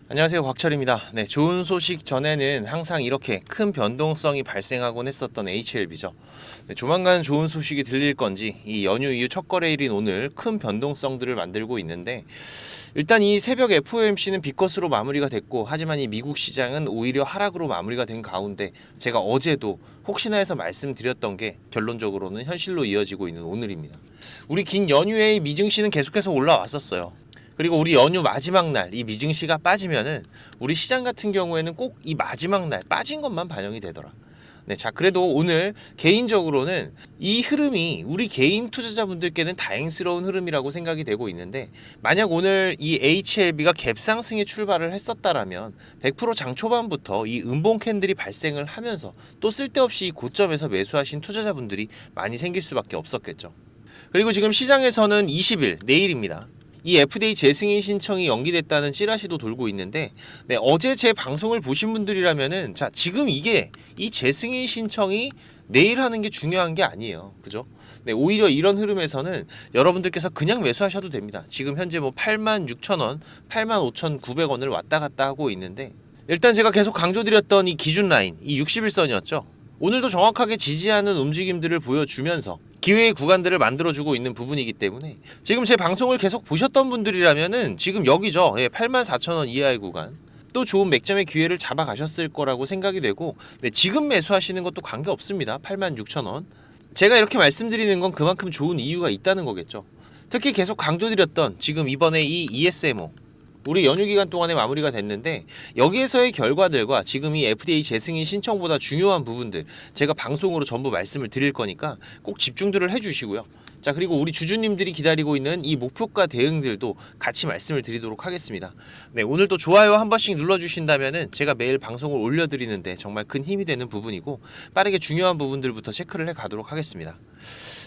안녕하세요, 곽철입니다. 네, 좋은 소식 전에는 항상 이렇게 큰 변동성이 발생하곤 했었던 HLB죠. 네, 조만간 좋은 소식이 들릴 건지 이 연휴 이후 첫 거래일인 오늘 큰 변동성들을 만들고 있는데, 일단 이 새벽 FOMC는 비컷으로 마무리가 됐고, 하지만 이 미국 시장은 오히려 하락으로 마무리가 된 가운데 제가 어제도 혹시나 해서 말씀드렸던 게 결론적으로는 현실로 이어지고 있는 오늘입니다. 우리 긴 연휴에 미증시는 계속해서 올라왔었어요. 그리고 우리 연휴 마지막 날 이 미증시가 빠지면은 우리 시장 같은 경우에는 꼭 이 마지막 날 빠진 것만 반영이 되더라. 네, 자, 그래도 오늘 개인적으로는 이 흐름이 우리 개인 투자자분들께는 다행스러운 흐름이라고 생각이 되고 있는데, 만약 오늘 이 HLB가 갭상승에 출발을 했었다라면 100% 장 초반부터 이 음봉 캔들이 발생을 하면서 또 쓸데없이 이 고점에서 매수하신 투자자분들이 많이 생길 수밖에 없었겠죠. 그리고 지금 시장에서는 20일 내일입니다. 이 FDA 재승인 신청이 연기됐다는 찌라시도 돌고 있는데, 네, 어제 제 방송을 보신 분들이라면은, 자, 지금 이게 이 재승인 신청이 내일 하는 게 중요한 게 아니에요. 그죠? 네, 오히려 이런 흐름에서는 여러분들께서 그냥 매수하셔도 됩니다. 지금 현재 뭐 86,000원, 85,900원을 왔다 갔다 하고 있는데, 일단 제가 계속 강조드렸던 이 기준 라인, 이 60일선이었죠. 오늘도 정확하게 지지하는 움직임들을 보여주면서 기회의 구간들을 만들어주고 있는 부분이기 때문에, 지금 제 방송을 계속 보셨던 분들이라면은 지금 여기죠. 84,000원 이하의 구간, 또 좋은 맥점의 기회를 잡아가셨을 거라고 생각이 되고, 네, 지금 매수하시는 것도 관계없습니다. 86,000원. 제가 이렇게 말씀드리는 건 그만큼 좋은 이유가 있다는 거겠죠. 특히 계속 강조드렸던 지금 이번에 이 ESMO, 우리 연휴 기간 동안에 마무리가 됐는데, 여기에서의 결과들과 지금 이 FDA 재승인 신청보다 중요한 부분들 제가 방송으로 전부 말씀을 드릴 거니까 꼭 집중들을 해주시고요. 자, 그리고 우리 주주님들이 기다리고 있는 이 목표가 대응들도 같이 말씀을 드리도록 하겠습니다. 네, 오늘도 좋아요 한 번씩 눌러주신다면은 제가 매일 방송을 올려드리는데 정말 큰 힘이 되는 부분이고, 빠르게 중요한 부분들부터 체크를 해 가도록 하겠습니다.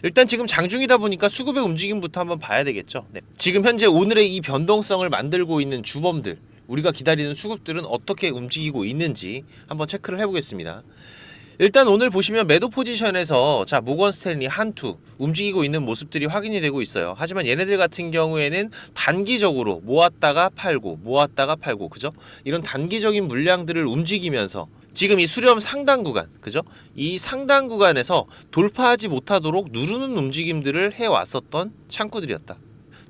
일단 지금 장중이다 보니까 수급의 움직임부터 한번 봐야 되겠죠. 네. 지금 현재 오늘의 이 변동성을 만들고 있는 주범들, 우리가 기다리는 수급들은 어떻게 움직이고 있는지 한번 체크를 해보겠습니다. 일단 오늘 보시면 매도 포지션에서 자, 모건 스탠리, 한투 움직이고 있는 모습들이 확인이 되고 있어요. 하지만 얘네들 같은 경우에는 단기적으로 모았다가 팔고 그죠? 이런 단기적인 물량들을 움직이면서 지금 이 수렴 상단 구간, 그죠? 이 상단 구간에서 돌파하지 못하도록 누르는 움직임들을 해왔었던 창구들이었다.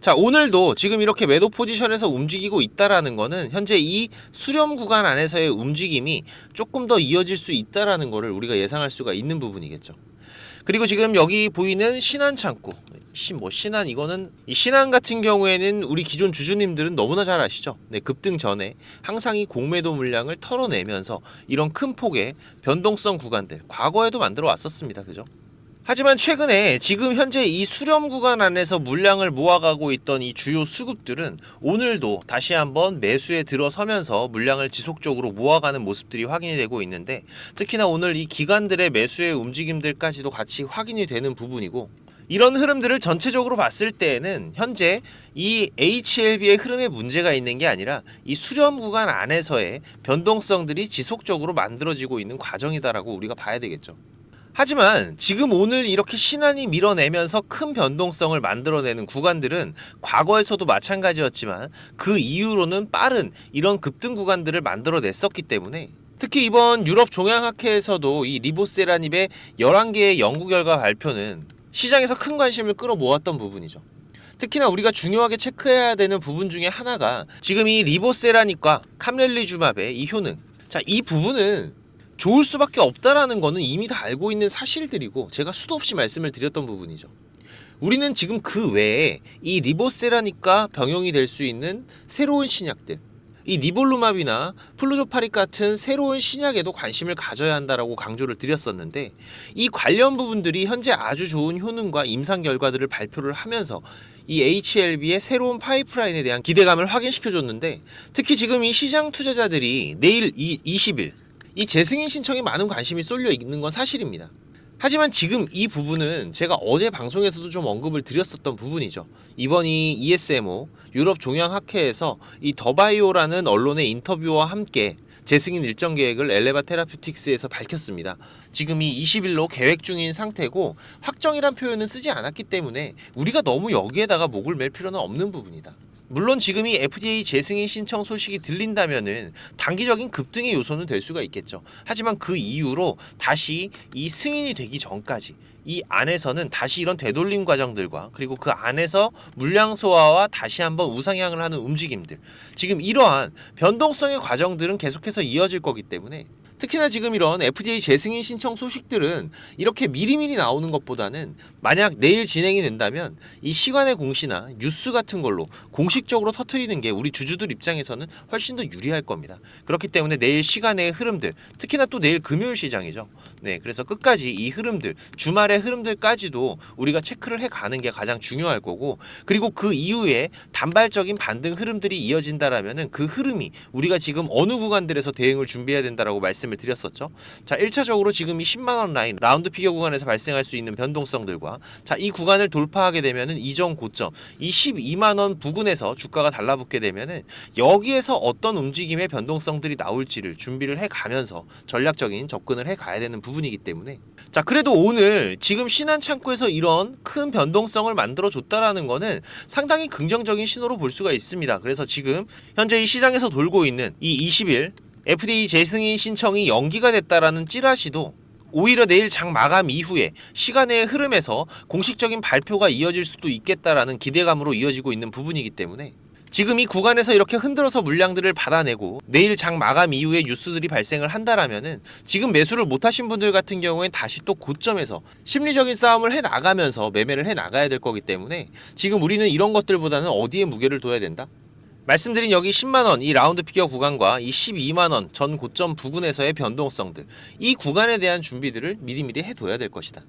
자, 오늘도 지금 이렇게 매도 포지션에서 움직이고 있다라는 거는 현재 이 수렴 구간 안에서의 움직임이 조금 더 이어질 수 있다라는 거를 우리가 예상할 수가 있는 부분이겠죠. 그리고 지금 여기 보이는 신한 창구, 신한, 이거는 이 신한 같은 경우에는 우리 기존 주주님들은 너무나 잘 아시죠. 네, 급등 전에 항상 이 공매도 물량을 털어내면서 이런 큰 폭의 변동성 구간들 과거에도 만들어 왔었습니다. 그죠? 하지만 최근에 지금 현재 이 수렴 구간 안에서 물량을 모아가고 있던 이 주요 수급들은 오늘도 다시 한번 매수에 들어서면서 물량을 지속적으로 모아가는 모습들이 확인이 되고 있는데, 특히나 오늘 이 기관들의 매수의 움직임들까지도 같이 확인이 되는 부분이고, 이런 흐름들을 전체적으로 봤을 때에는 현재 이 HLB의 흐름에 문제가 있는 게 아니라 이 수렴 구간 안에서의 변동성들이 지속적으로 만들어지고 있는 과정이다라고 우리가 봐야 되겠죠. 하지만 지금 오늘 이렇게 신한이 밀어내면서 큰 변동성을 만들어내는 구간들은 과거에서도 마찬가지였지만 그 이후로는 빠른 이런 급등 구간들을 만들어냈었기 때문에, 특히 이번 유럽 종양학회에서도 이 리보세라닙의 11개의 연구 결과 발표는 시장에서 큰 관심을 끌어모았던 부분이죠. 특히나 우리가 중요하게 체크해야 되는 부분 중에 하나가 지금 이 리보세라닙과 캄렐리주맙의 이 효능, 자, 이 부분은 좋을 수밖에 없다라는 거는 이미 다 알고 있는 사실들이고 제가 수도 없이 말씀을 드렸던 부분이죠. 우리는 지금 그 외에 이 리보세라닙과 병용이 될 수 있는 새로운 신약들, 이 니볼루맙이나 플루조파릭 같은 새로운 신약에도 관심을 가져야 한다라고 강조를 드렸었는데, 이 관련 부분들이 현재 아주 좋은 효능과 임상 결과들을 발표를 하면서 이 HLB의 새로운 파이프라인에 대한 기대감을 확인시켜줬는데, 특히 지금 이 시장 투자자들이 내일 20일 이 재승인 신청에 많은 관심이 쏠려 있는 건 사실입니다. 하지만 지금 이 부분은 제가 어제 방송에서도 좀 언급을 드렸었던 부분이죠. 이번 이 ESMO 유럽 종양학회에서 이 더바이오라는 언론의 인터뷰와 함께 재승인 일정 계획을 엘레바 테라퓨틱스에서 밝혔습니다. 지금 이 20일로 계획 중인 상태고, 확정이란 표현은 쓰지 않았기 때문에 우리가 너무 여기에다가 목을 맬 필요는 없는 부분이다. 물론 지금 이 FDA 재승인 신청 소식이 들린다면은 단기적인 급등의 요소는 될 수가 있겠죠. 하지만 그 이후로 다시 이 승인이 되기 전까지 이 안에서는 다시 이런 되돌림 과정들과 그리고 그 안에서 물량 소화와 다시 한번 우상향을 하는 움직임들, 지금 이러한 변동성의 과정들은 계속해서 이어질 거기 때문에 특히나 지금 이런 FDA 재승인 신청 소식들은 이렇게 미리미리 나오는 것보다는 만약 내일 진행이 된다면 이 시간의 공시나 뉴스 같은 걸로 공식적으로 터트리는 게 우리 주주들 입장에서는 훨씬 더 유리할 겁니다. 그렇기 때문에 내일 시간의 흐름들, 특히나 또 내일 금요일 시장이죠. 네, 그래서 끝까지 이 흐름들, 주말의 흐름들까지도 우리가 체크를 해가는 게 가장 중요할 거고, 그리고 그 이후에 단발적인 반등 흐름들이 이어진다라면은 그 흐름이 우리가 지금 어느 구간들에서 대응을 준비해야 된다라고 말씀을 드렸었죠. 자, 1차적으로 지금 이 10만원 라인 라운드 피겨 구간에서 발생할 수 있는 변동성들과 자, 이 구간을 돌파하게 되면은 이전 고점 이 12만원 부근에서 주가가 달라붙게 되면은 여기에서 어떤 움직임의 변동성들이 나올지를 준비를 해가면서 전략적인 접근을 해가야 되는 부분이기 때문에, 자, 그래도 오늘 지금 신한 창구에서 이런 큰 변동성을 만들어 줬다라는 거는 상당히 긍정적인 신호로 볼 수가 있습니다. 그래서 지금 현재 이 시장에서 돌고 있는 이 20일 FDA 재승인 신청이 연기가 됐다라는 찌라시도 오히려 내일 장 마감 이후에 시간의 흐름에서 공식적인 발표가 이어질 수도 있겠다라는 기대감으로 이어지고 있는 부분이기 때문에 지금 이 구간에서 이렇게 흔들어서 물량들을 받아내고 내일 장 마감 이후에 뉴스들이 발생을 한다라면은 지금 매수를 못하신 분들 같은 경우엔 다시 또 고점에서 심리적인 싸움을 해나가면서 매매를 해나가야 될 거기 때문에 지금 우리는 이런 것들보다는 어디에 무게를 둬야 된다? 말씀드린 여기 10만원 이 라운드 피겨 구간과 이 12만원 전 고점 부근에서의 변동성들, 이 구간에 대한 준비들을 미리미리 해둬야 될 것이다.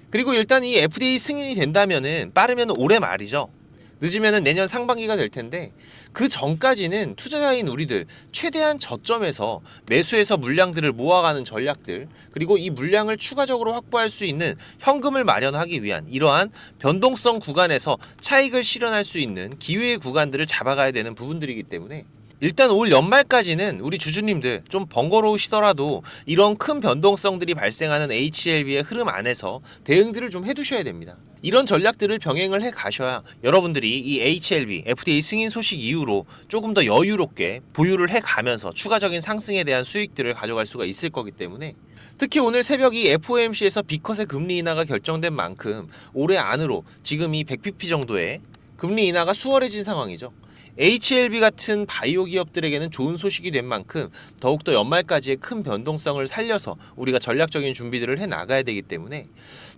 그리고 일단 이 FDA 승인이 된다면은 빠르면 올해 말이죠. 늦으면은 내년 상반기가 될 텐데 그 전까지는 투자자인 우리들 최대한 저점에서 매수해서 물량들을 모아가는 전략들, 그리고 이 물량을 추가적으로 확보할 수 있는 현금을 마련하기 위한 이러한 변동성 구간에서 차익을 실현할 수 있는 기회의 구간들을 잡아가야 되는 부분들이기 때문에 일단 올 연말까지는 우리 주주님들 좀 번거로우시더라도 이런 큰 변동성들이 발생하는 HLB의 흐름 안에서 대응들을 좀 해두셔야 됩니다. 이런 전략들을 병행을 해 가셔야 여러분들이 이 HLB, FDA 승인 소식 이후로 조금 더 여유롭게 보유를 해 가면서 추가적인 상승에 대한 수익들을 가져갈 수가 있을 거기 때문에, 특히 오늘 새벽 이 FOMC에서 B컷의 금리 인하가 결정된 만큼 올해 안으로 지금 이 100bp 정도의 금리 인하가 수월해진 상황이죠. HLB 같은 바이오 기업들에게는 좋은 소식이 된 만큼 더욱더 연말까지의 큰 변동성을 살려서 우리가 전략적인 준비들을 해 나가야 되기 때문에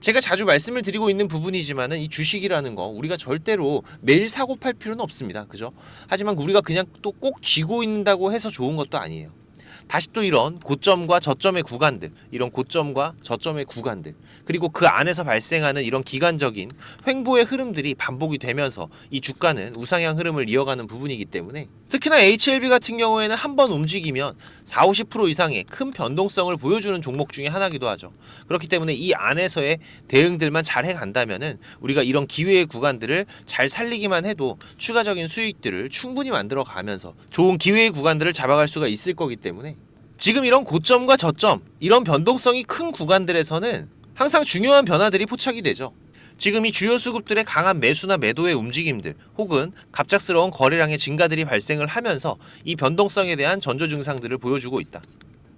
제가 자주 말씀을 드리고 있는 부분이지만은 이 주식이라는 거 우리가 절대로 매일 사고 팔 필요는 없습니다. 그죠? 하지만 우리가 그냥 또 꼭 쥐고 있는다고 해서 좋은 것도 아니에요. 다시 또 이런 고점과 저점의 구간들, 이런 고점과 저점의 구간들, 그리고 그 안에서 발생하는 이런 기간적인 횡보의 흐름들이 반복이 되면서 이 주가는 우상향 흐름을 이어가는 부분이기 때문에 특히나 HLB 같은 경우에는 한번 움직이면 40-50% 이상의 큰 변동성을 보여주는 종목 중에 하나이기도 하죠. 그렇기 때문에 이 안에서의 대응들만 잘 해간다면은 우리가 이런 기회의 구간들을 잘 살리기만 해도 추가적인 수익들을 충분히 만들어가면서 좋은 기회의 구간들을 잡아갈 수가 있을 거기 때문에 지금 이런 고점과 저점, 이런 변동성이 큰 구간들에서는 항상 중요한 변화들이 포착이 되죠. 지금 이 주요 수급들의 강한 매수나 매도의 움직임들 혹은 갑작스러운 거래량의 증가들이 발생을 하면서 이 변동성에 대한 전조 증상들을 보여주고 있다.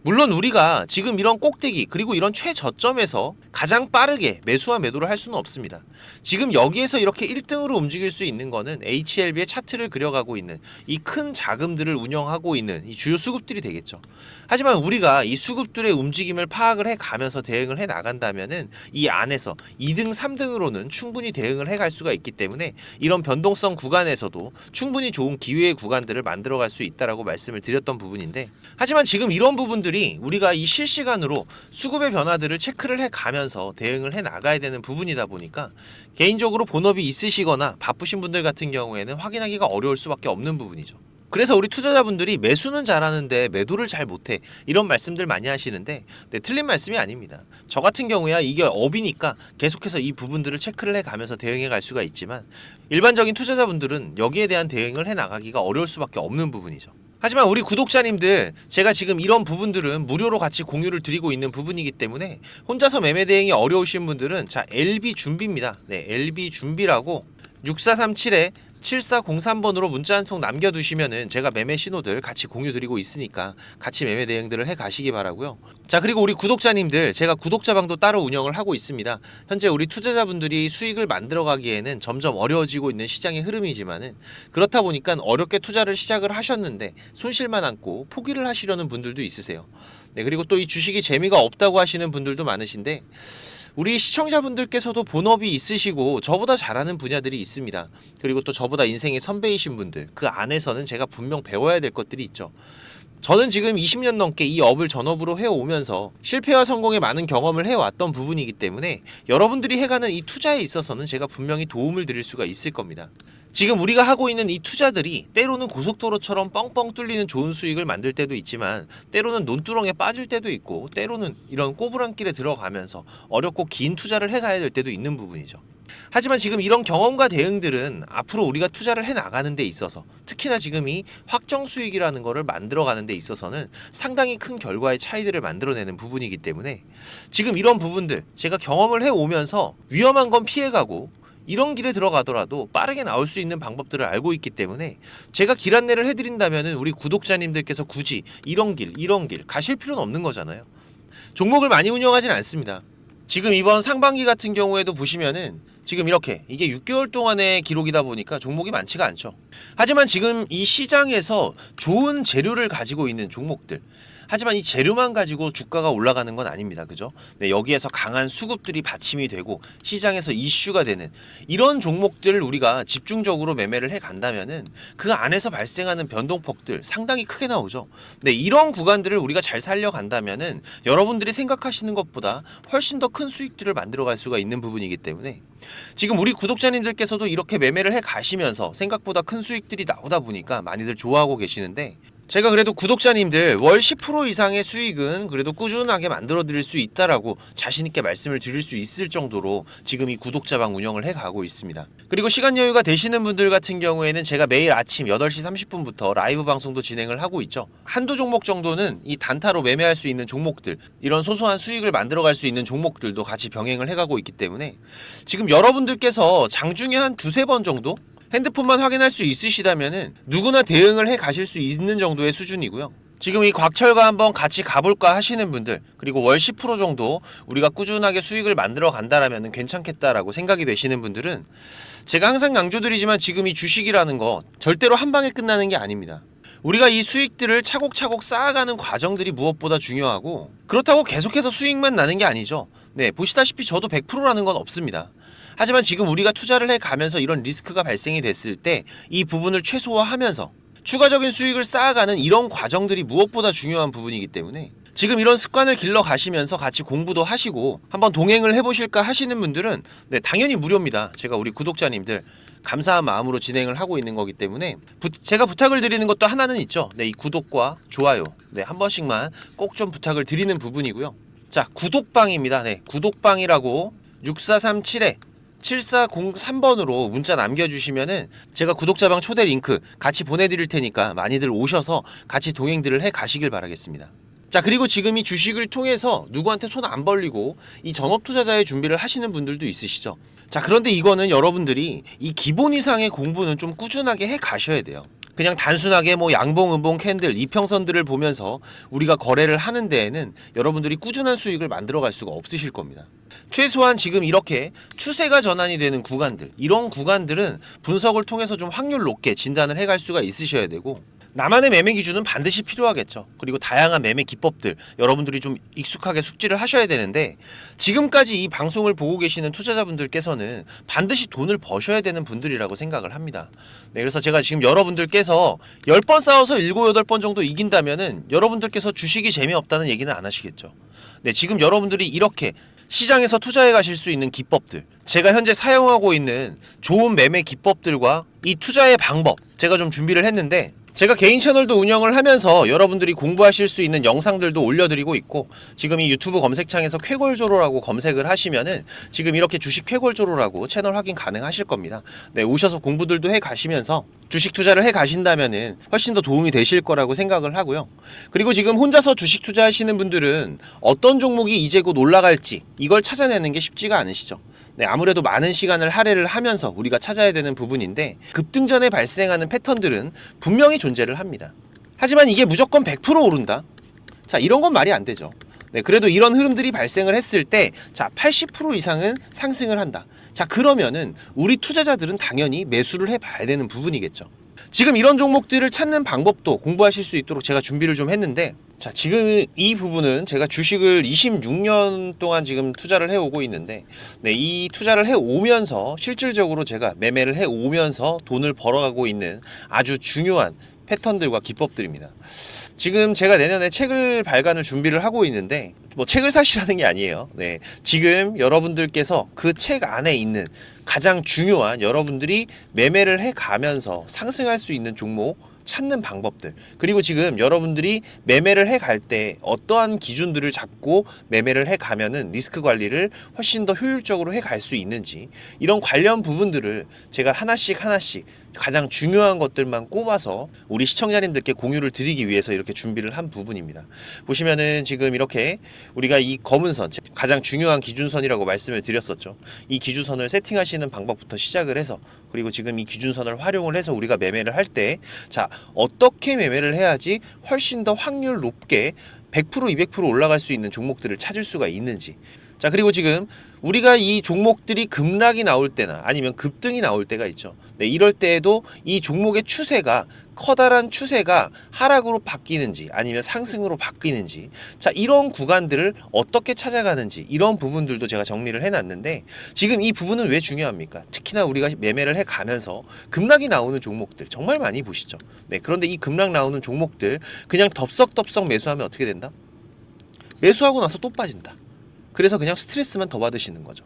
물론 우리가 지금 이런 꼭대기 그리고 이런 최저점에서 가장 빠르게 매수와 매도를 할 수는 없습니다. 지금 여기에서 이렇게 1등으로 움직일 수 있는 거는 HLB의 차트를 그려가고 있는 이 큰 자금들을 운영하고 있는 이 주요 수급들이 되겠죠. 하지만 우리가 이 수급들의 움직임을 파악을 해가면서 대응을 해 나간다면은 이 안에서 2등, 3등으로는 충분히 대응을 해갈 수가 있기 때문에 이런 변동성 구간에서도 충분히 좋은 기회의 구간들을 만들어갈 수 있다라고 말씀을 드렸던 부분인데, 하지만 지금 이런 부분들이 우리가 이 실시간으로 수급의 변화들을 체크를 해가면서 대응을 해 나가야 되는 부분이다 보니까 개인적으로 본업이 있으시거나 바쁘신 분들 같은 경우에는 확인하기가 어려울 수밖에 없는 부분이죠. 그래서 우리 투자자분들이 매수는 잘하는데 매도를 잘 못해, 이런 말씀들 많이 하시는데 틀린 말씀이 아닙니다. 저 같은 경우야 이게 업이니까 계속해서 이 부분들을 체크를 해가면서 대응해 갈 수가 있지만 일반적인 투자자분들은 여기에 대한 대응을 해 나가기가 어려울 수밖에 없는 부분이죠. 하지만 우리 구독자님들, 제가 지금 이런 부분들은 무료로 같이 공유를 드리고 있는 부분이기 때문에 혼자서 매매 대응이 어려우신 분들은 자, LB 준비입니다. 네, LB 준비라고 6437에 7403번으로 문자 한 통 남겨두시면은 제가 매매 신호들 같이 공유 드리고 있으니까 같이 매매 대응들을 해 가시기 바라고요. 자, 그리고 우리 구독자님들, 제가 구독자방도 따로 운영을 하고 있습니다. 현재 우리 투자자분들이 수익을 만들어 가기에는 점점 어려워지고 있는 시장의 흐름이지만은, 그렇다 보니까 어렵게 투자를 시작을 하셨는데 손실만 안고 포기를 하시려는 분들도 있으세요. 네, 그리고 또 이 주식이 재미가 없다고 하시는 분들도 많으신데, 우리 시청자분들께서도 본업이 있으시고 저보다 잘하는 분야들이 있습니다. 그리고 또 저보다 인생의 선배이신 분들, 그 안에서는 제가 분명 배워야 될 것들이 있죠. 저는 지금 20년 넘게 이 업을 전업으로 해오면서 실패와 성공에 많은 경험을 해왔던 부분이기 때문에 여러분들이 해가는 이 투자에 있어서는 제가 분명히 도움을 드릴 수가 있을 겁니다. 지금 우리가 하고 있는 이 투자들이 때로는 고속도로처럼 뻥뻥 뚫리는 좋은 수익을 만들 때도 있지만, 때로는 논두렁에 빠질 때도 있고, 때로는 이런 꼬부랑길에 들어가면서 어렵고 긴 투자를 해가야 될 때도 있는 부분이죠. 하지만 지금 이런 경험과 대응들은 앞으로 우리가 투자를 해나가는 데 있어서, 특히나 지금 이 확정 수익이라는 거를 만들어가는 데 있어서는 상당히 큰 결과의 차이들을 만들어내는 부분이기 때문에, 지금 이런 부분들 제가 경험을 해오면서 위험한 건 피해가고 이런 길에 들어가더라도 빠르게 나올 수 있는 방법들을 알고 있기 때문에, 제가 길 안내를 해드린다면 우리 구독자님들께서 굳이 이런 길 가실 필요는 없는 거잖아요. 종목을 많이 운영하진 않습니다. 지금 이번 상반기 같은 경우에도 보시면은 지금 이렇게 이게 6개월 동안의 기록이다 보니까 종목이 많지가 않죠. 하지만 지금 이 시장에서 좋은 재료를 가지고 있는 종목들, 하지만 이 재료만 가지고 주가가 올라가는 건 아닙니다. 그죠? 네, 여기에서 강한 수급들이 받침이 되고 시장에서 이슈가 되는 이런 종목들을 우리가 집중적으로 매매를 해 간다면은 그 안에서 발생하는 변동폭들 상당히 크게 나오죠. 네, 이런 구간들을 우리가 잘 살려간다면은 여러분들이 생각하시는 것보다 훨씬 더 큰 수익들을 만들어갈 수가 있는 부분이기 때문에, 지금 우리 구독자님들께서도 이렇게 매매를 해 가시면서 생각보다 큰 수익들이 나오다 보니까 많이들 좋아하고 계시는데, 제가 그래도 구독자님들 월 10% 이상의 수익은 그래도 꾸준하게 만들어 드릴 수 있다라고 자신있게 말씀을 드릴 수 있을 정도로 지금 이 구독자방 운영을 해가고 있습니다. 그리고 시간 여유가 되시는 분들 같은 경우에는 제가 매일 아침 8시 30분부터 라이브 방송도 진행을 하고 있죠. 한두 종목 정도는 이 단타로 매매할 수 있는 종목들, 이런 소소한 수익을 만들어갈 수 있는 종목들도 같이 병행을 해가고 있기 때문에, 지금 여러분들께서 장중에 한 두세 번 정도 핸드폰만 확인할 수 있으시다면은 누구나 대응을 해 가실 수 있는 정도의 수준이고요. 지금 이 곽철과 한번 같이 가볼까 하시는 분들, 그리고 월 10% 정도 우리가 꾸준하게 수익을 만들어 간다라면 괜찮겠다라고 생각이 되시는 분들은, 제가 항상 강조드리지만 지금 이 주식이라는 거 절대로 한 방에 끝나는 게 아닙니다. 우리가 이 수익들을 차곡차곡 쌓아가는 과정들이 무엇보다 중요하고, 그렇다고 계속해서 수익만 나는 게 아니죠. 네, 보시다시피 저도 100%라는 건 없습니다. 하지만 지금 우리가 투자를 해가면서 이런 리스크가 발생이 됐을 때 이 부분을 최소화하면서 추가적인 수익을 쌓아가는 이런 과정들이 무엇보다 중요한 부분이기 때문에, 지금 이런 습관을 길러 가시면서 같이 공부도 하시고 한번 동행을 해보실까 하시는 분들은 네, 당연히 무료입니다. 제가 우리 구독자님들 감사한 마음으로 진행을 하고 있는 거기 때문에 제가 부탁을 드리는 것도 하나는 있죠. 네, 이 구독과 좋아요, 네, 한 번씩만 꼭 좀 부탁을 드리는 부분이고요. 자, 구독방입니다. 네, 구독방이라고 6437에 7403번으로 문자 남겨주시면은 제가 구독자방 초대 링크 같이 보내드릴 테니까 많이들 오셔서 같이 동행들을 해 가시길 바라겠습니다. 자, 그리고 지금 이 주식을 통해서 누구한테 손 안 벌리고 이 전업 투자자의 준비를 하시는 분들도 있으시죠. 자, 그런데 이거는 여러분들이 이 기본 이상의 공부는 좀 꾸준하게 해 가셔야 돼요. 그냥 단순하게 뭐 양봉, 음봉, 캔들, 이평선들을 보면서 우리가 거래를 하는 데에는 여러분들이 꾸준한 수익을 만들어갈 수가 없으실 겁니다. 최소한 지금 이렇게 추세가 전환이 되는 구간들, 이런 구간들은 분석을 통해서 좀 확률 높게 진단을 해갈 수가 있으셔야 되고, 나만의 매매 기준은 반드시 필요하겠죠. 그리고 다양한 매매 기법들 여러분들이 좀 익숙하게 숙지를 하셔야 되는데, 지금까지 이 방송을 보고 계시는 투자자분들께서는 반드시 돈을 버셔야 되는 분들이라고 생각을 합니다. 네, 그래서 제가 지금 여러분들께서 10번 싸워서 7, 8번 정도 이긴다면은 여러분들께서 주식이 재미없다는 얘기는 안 하시겠죠. 네, 지금 여러분들이 이렇게 시장에서 투자해 가실 수 있는 기법들, 제가 현재 사용하고 있는 좋은 매매 기법들과 이 투자의 방법 제가 좀 준비를 했는데, 제가 개인 채널도 운영을 하면서 여러분들이 공부하실 수 있는 영상들도 올려드리고 있고, 지금 이 유튜브 검색창에서 쾌골조로라고 검색을 하시면은 지금 이렇게 주식 쾌골조로라고 채널 확인 가능하실 겁니다. 네, 오셔서 공부들도 해 가시면서 주식 투자를 해 가신다면은 훨씬 더 도움이 되실 거라고 생각을 하고요. 그리고 지금 혼자서 주식 투자하시는 분들은 어떤 종목이 이제 곧 올라갈지 이걸 찾아내는 게 쉽지가 않으시죠. 네, 아무래도 많은 시간을 할애를 하면서 우리가 찾아야 되는 부분인데 급등전에 발생하는 패턴들은 분명히 존재를 합니다. 하지만 이게 무조건 100% 오른다? 자, 이런 건 말이 안 되죠. 네, 그래도 이런 흐름들이 발생을 했을 때, 자, 80% 이상은 상승을 한다. 자, 그러면은 우리 투자자들은 당연히 매수를 해봐야 되는 부분이겠죠. 지금 이런 종목들을 찾는 방법도 공부하실 수 있도록 제가 준비를 좀 했는데, 자, 지금 이 부분은 제가 주식을 26년 동안 지금 투자를 해오고 있는데, 네, 이 투자를 해오면서 실질적으로 제가 매매를 해오면서 돈을 벌어가고 있는 아주 중요한 패턴들과 기법들입니다. 지금 제가 내년에 책을 발간을 준비를 하고 있는데 뭐 책을 사시라는 게 아니에요. 네, 지금 여러분들께서 그 책 안에 있는 가장 중요한 여러분들이 매매를 해가면서 상승할 수 있는 종목 찾는 방법들, 그리고 지금 여러분들이 매매를 해갈 때 어떠한 기준들을 잡고 매매를 해가면은 리스크 관리를 훨씬 더 효율적으로 해갈 수 있는지, 이런 관련 부분들을 제가 하나씩 가장 중요한 것들만 꼽아서 우리 시청자님들께 공유를 드리기 위해서 이렇게 준비를 한 부분입니다. 보시면은 지금 이렇게 우리가 이 검은 선, 가장 중요한 기준선이라고 말씀을 드렸었죠. 이 기준선을 세팅하시는 방법부터 시작을 해서, 그리고 지금 이 기준선을 활용을 해서 우리가 매매를 할 때, 자, 어떻게 매매를 해야지 훨씬 더 확률 높게 100% 200% 올라갈 수 있는 종목들을 찾을 수가 있는지. 자, 그리고 지금 우리가 이 종목들이 급락이 나올 때나 아니면 급등이 나올 때가 있죠. 네, 이럴 때에도 이 종목의 추세가, 커다란 추세가 하락으로 바뀌는지 아니면 상승으로 바뀌는지, 자, 이런 구간들을 어떻게 찾아가는지, 이런 부분들도 제가 정리를 해놨는데, 지금 이 부분은 왜 중요합니까? 특히나 우리가 매매를 해가면서 급락이 나오는 종목들 정말 많이 보시죠. 네, 그런데 이 급락 나오는 종목들 그냥 덥석덥석 매수하면 어떻게 된다? 매수하고 나서 또 빠진다. 그래서 그냥 스트레스만 더 받으시는 거죠.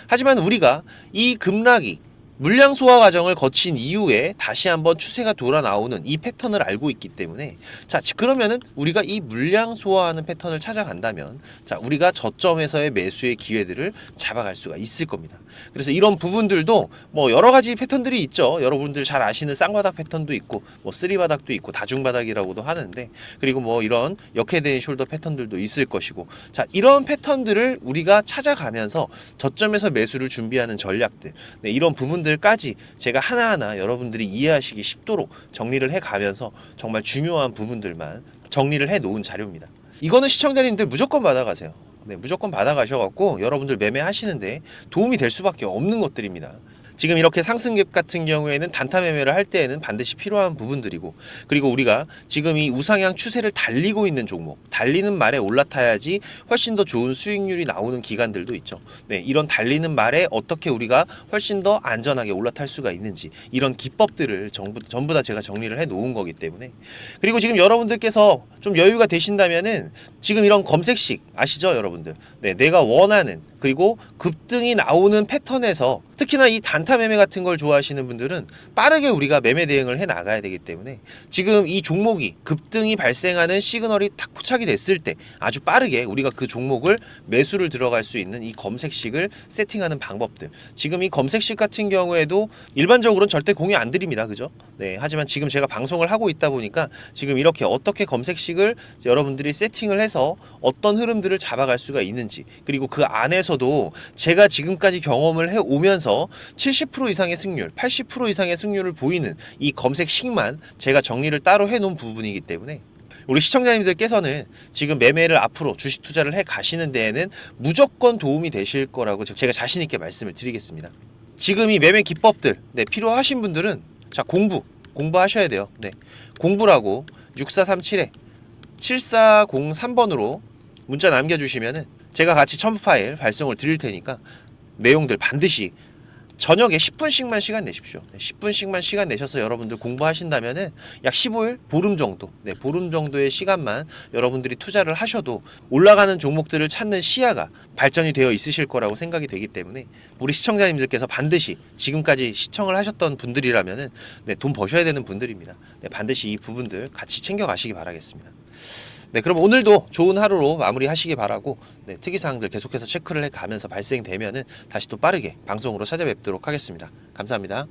하지만 우리가 이 급락이 물량 소화 과정을 거친 이후에 다시 한번 추세가 돌아 나오는 이 패턴을 알고 있기 때문에, 자, 그러면은 우리가 이 물량 소화하는 패턴을 찾아간다면, 자, 우리가 저점에서의 매수의 기회들을 잡아갈 수가 있을 겁니다. 그래서 이런 부분들도 뭐 여러 가지 패턴들이 있죠. 여러분들 잘 아시는 쌍바닥 패턴도 있고, 뭐 쓰리바닥도 있고, 다중바닥이라고도 하는데, 그리고 뭐 이런 역헤드앤 숄더 패턴들도 있을 것이고, 자, 이런 패턴들을 우리가 찾아가면서 저점에서 매수를 준비하는 전략들, 네, 이런 부분들까지 제가 하나하나 여러분들이 이해하시기 쉽도록 정리를 해가면서 정말 중요한 부분들만 정리를 해 놓은 자료입니다. 이거는 시청자님들 무조건 받아가세요. 네, 무조건 받아가셔갖고 여러분들 매매하시는데 도움이 될 수밖에 없는 것들입니다. 지금 이렇게 상승갭 같은 경우에는 단타 매매를 할 때에는 반드시 필요한 부분들이고, 그리고 우리가 지금 이 우상향 추세를 달리고 있는 종목, 달리는 말에 올라타야지 훨씬 더 좋은 수익률이 나오는 기간들도 있죠. 네, 이런 달리는 말에 어떻게 우리가 훨씬 더 안전하게 올라탈 수가 있는지, 이런 기법들을 전부 다 제가 정리를 해 놓은 거기 때문에. 그리고 지금 여러분들께서 좀 여유가 되신다면은 지금 이런 검색식 아시죠, 여러분들? 네, 내가 원하는, 그리고 급등이 나오는 패턴에서 특히나 이 단타 매매 같은 걸 좋아하시는 분들은 빠르게 우리가 매매 대응을 해 나가야 되기 때문에, 지금 이 종목이 급등이 발생하는 시그널이 딱 포착이 됐을 때 아주 빠르게 우리가 그 종목을 매수를 들어갈 수 있는 이 검색식을 세팅하는 방법들, 지금 이 검색식 같은 경우에도 일반적으로는 절대 공유 안 드립니다. 그죠? 네, 하지만 지금 제가 방송을 하고 있다 보니까 지금 이렇게 어떻게 검색식을 여러분들이 세팅을 해서 어떤 흐름들을 잡아갈 수가 있는지, 그리고 그 안에서도 제가 지금까지 경험을 해 오면서 70% 이상의 승률, 80% 이상의 승률을 보이는 이 검색식만 제가 정리를 따로 해 놓은 부분이기 때문에, 우리 시청자님들께서는 지금 매매를 앞으로 주식 투자를 해 가시는 데에는 무조건 도움이 되실 거라고 제가 자신 있게 말씀을 드리겠습니다. 지금 이 매매 기법들, 네, 필요하신 분들은 자, 공부하셔야 돼요. 네, 공부라고 6437에 7403번으로 문자 남겨주시면은 제가 같이 첨부 파일 발송을 드릴 테니까 내용들 반드시 저녁에 10분씩만 시간 내십시오. 10분씩만 시간 내셔서 여러분들 공부하신다면은 약 15일, 보름 정도, 네, 보름 정도의 시간만 여러분들이 투자를 하셔도 올라가는 종목들을 찾는 시야가 발전이 되어 있으실 거라고 생각이 되기 때문에, 우리 시청자님들께서 반드시 지금까지 시청을 하셨던 분들이라면은, 네, 돈 버셔야 되는 분들입니다. 네, 반드시 이 부분들 같이 챙겨 가시기 바라겠습니다. 네, 그럼 오늘도 좋은 하루로 마무리하시기 바라고, 네, 특이사항들 계속해서 체크를 해가면서 발생되면은 다시 또 빠르게 방송으로 찾아뵙도록 하겠습니다. 감사합니다.